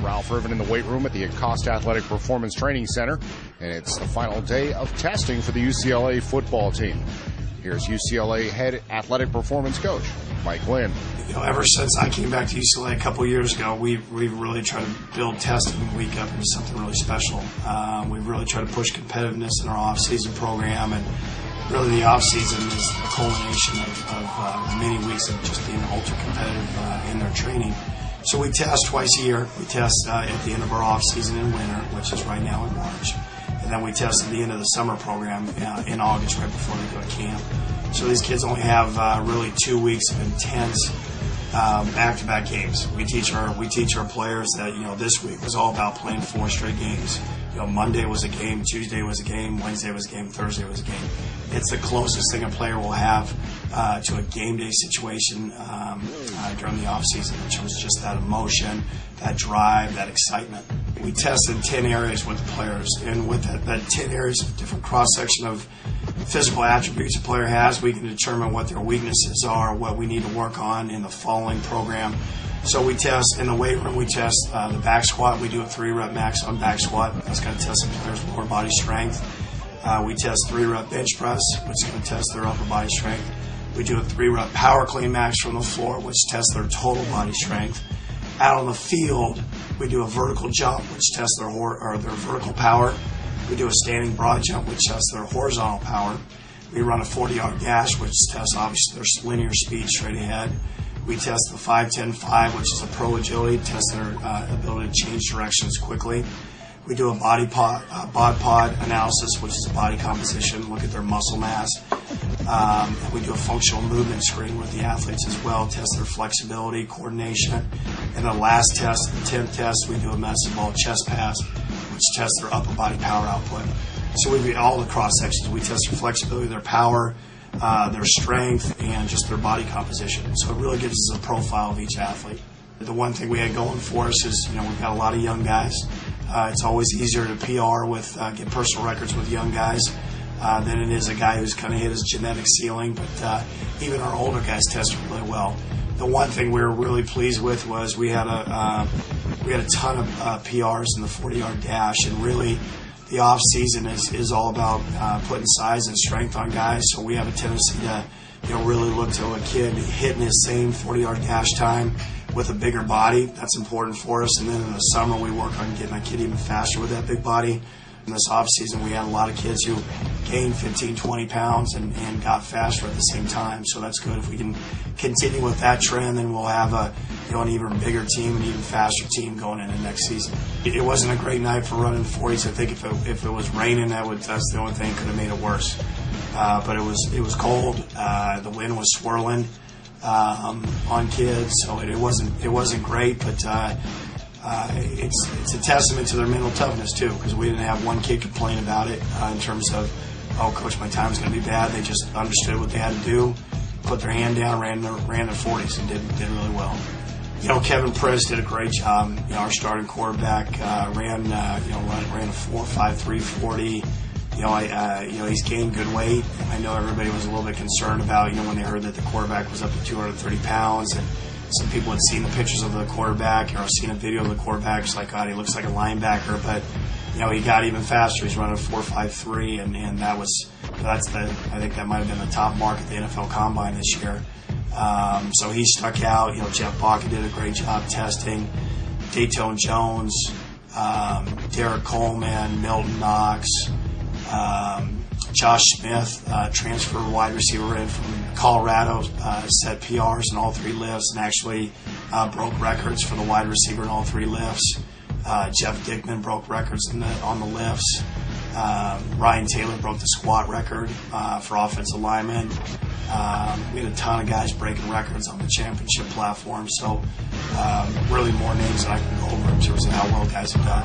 Ralph Irvin in the weight room at the Acosta Athletic Performance Training Center, and it's the final day of testing for the UCLA football team. Here's UCLA head athletic performance coach Mike Lynn. Ever since I came back to UCLA a couple years ago, we've really tried to build testing week up into something really special. We've really tried to push competitiveness in our off-season program, and really the off-season is a culmination of many weeks of just being ultra-competitive in their training. So we test twice a year. We test at the end of our off-season in winter, which is right now in March. And then we test at the end of the summer program in August, right before they go to camp. So these kids only have really 2 weeks of intense back-to-back games. We teach our players that this week was all about playing 4 straight games. Monday was a game, Tuesday was a game, Wednesday was a game, Thursday was a game. It's the closest thing a player will have to a game day situation during the off season, in terms of just that emotion, that drive, that excitement. We test in 10 areas with the players, and with that 10 areas of different cross-section of physical attributes a player has, we can determine what their weaknesses are, what we need to work on in the following program. So we test in the weight room, we test the back squat. We do a 3-rep max on back squat. That's going to test the player's lower body strength. We test 3-rep bench press, which is going to test their upper body strength. We do a 3-rep power clean max from the floor, which tests their total body strength. Out on the field, we do a vertical jump, which tests their vertical power. We do a standing broad jump, which tests their horizontal power. We run a 40-yard dash, which tests obviously their linear speed straight ahead. We test the 5-10-5, which is a pro agility, test their ability to change directions quickly. We do a bod pod analysis, which is a body composition, look at their muscle mass. And we do a functional movement screen with the athletes as well, test their flexibility, coordination. And the last test, the 10th test, we do a medicine ball chest pass, which tests their upper body power output. So we do all the cross sections. We test their flexibility, their power, their strength, and just their body composition. So it really gives us a profile of each athlete. The one thing we had going for us is, we've got a lot of young guys. It's always easier to PR with get personal records with young guys than it is a guy who's kind of hit his genetic ceiling. But even our older guys tested really well. The one thing we were really pleased with was we had a ton of PRs in the 40-yard dash, and really the off season is all about putting size and strength on guys. So we have a tendency to really look to a kid hitting his same 40-yard dash time with a bigger body. That's important for us. And then in the summer we work on getting a kid even faster with that big body. In this off season we had a lot of kids who gained 15-20 pounds and got faster at the same time. So that's good. If we can continue with that trend, then we'll have an even bigger team, an even faster team going into next season. It wasn't a great night for running 40s. I think if it was raining, that's the only thing that could have made it worse. But it was cold. The wind was swirling on kids, so it wasn't great. But it's a testament to their mental toughness too, because we didn't have one kid complain about it in terms of, oh, coach, my time's going to be bad. They just understood what they had to do, put their hand down, ran their 40s, and did really well. Kevin Priss did a great job. Our starting quarterback ran a 4.53 40. He's gained good weight. I know everybody was a little bit concerned about, when they heard that the quarterback was up to 230 pounds, and some people had seen the pictures of the quarterback or seen a video of the quarterback. It's like, God, he looks like a linebacker, but he got even faster. He's running a 4.53, and I think that might have been the top mark at the NFL Combine this year. So he stuck out. Jeff Baca did a great job testing. Dayton Jones, Derek Coleman, Milton Knox, Josh Smith, transfer wide receiver in from Colorado, set PRs in all 3 lifts and actually broke records for the wide receiver in all 3 lifts. Jeff Dickman broke records on the lifts. Ryan Taylor broke the squat record for offensive linemen. We had a ton of guys breaking records on the championship platform. So really more names than I can go over in terms of how well guys have done.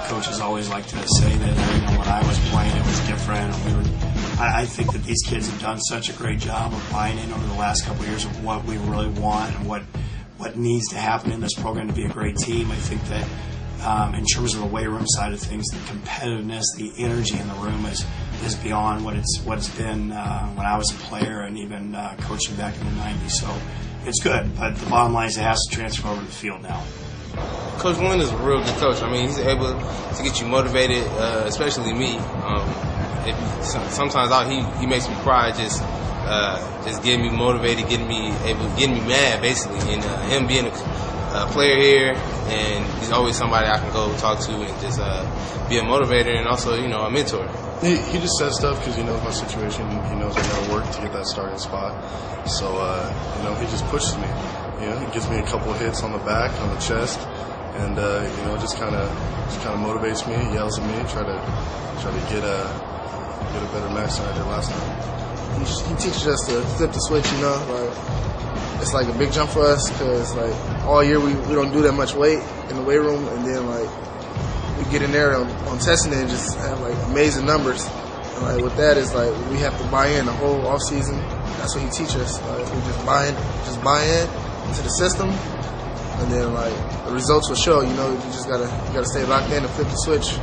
coaches always like to say that when I was playing it was different. I think that these kids have done such a great job of buying in over the last couple of years of what we really want and what needs to happen in this program to be a great team. I think that in terms of the weight room side of things, the competitiveness, the energy in the room is beyond what it's been when I was a player and even coaching back in the 90s. So it's good, but the bottom line is it has to transfer over to the field now. Coach Wynn is a real good coach. I mean, he's able to get you motivated, especially me. Sometimes he makes me cry just getting me motivated, getting me mad, basically. And him being a player here, and he's always somebody I can go talk to and just be a motivator and also, a mentor. He just says stuff because he knows my situation. He knows I got to work to get that starting spot. So, he just pushes me. He gives me a couple of hits on the back, on the chest, and just kind of motivates me. He yells at me, try to get a better match than I did last time. He teaches us to flip the switch. It's like a big jump for us because all year we don't do that much weight in the weight room, and then we get in there on testing and just have amazing numbers. And with that is we have to buy in the whole off season. That's what he teaches us. We just buy in to the system, and then the results will show. You just gotta stay locked in and flip the switch.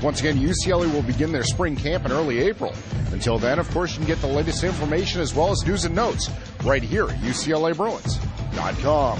Once again, UCLA will begin their spring camp in early April. Until then, of course, you can get the latest information as well as news and notes right here at UCLABruins.com.